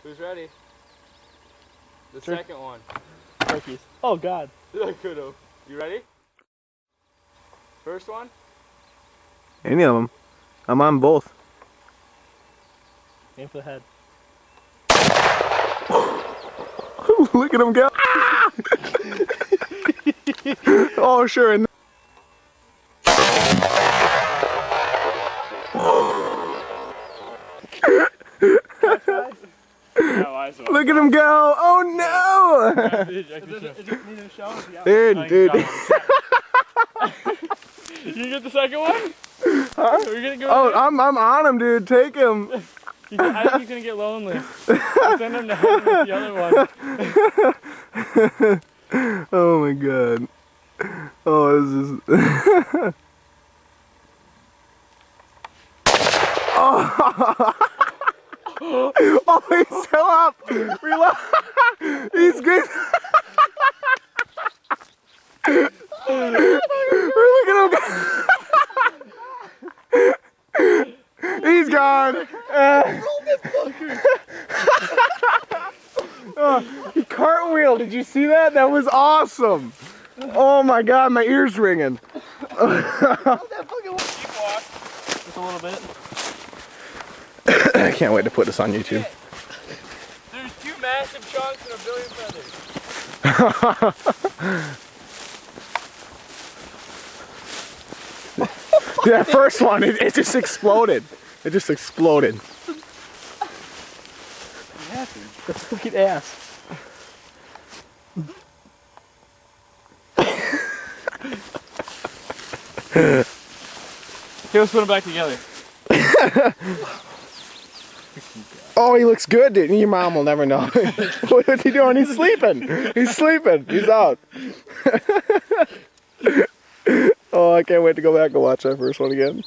Who's ready? The second one. Turkeys. Oh God. I could have. You ready? First one? Any of them. I'm on both. Aim for the head. Look at him go. Ah! Oh, sure. Look at him go. Oh no. Dude. You get the second one? Huh? Are we gonna go? Oh, I'm on him, dude. Take him. I think he's gonna get lonely. Send him to heaven with the other one. Oh my god. Oh, this is. Oh. Oh, he's still up. He's good. Look at him. He's gone. Oh, he cartwheeled. Did you see that? That was awesome. Oh my god, my ears ringing. Keep walking. Just a little bit. I can't wait to put this on YouTube. There's 2 massive chunks and a billion feathers. That first one, it just exploded. It just exploded. The fucking ass. Okay, let's put them back together. Oh, he looks good, dude. Your mom will never know. What's he doing? He's sleeping. He's sleeping. He's out. Oh, I can't wait to go back and watch that first one again.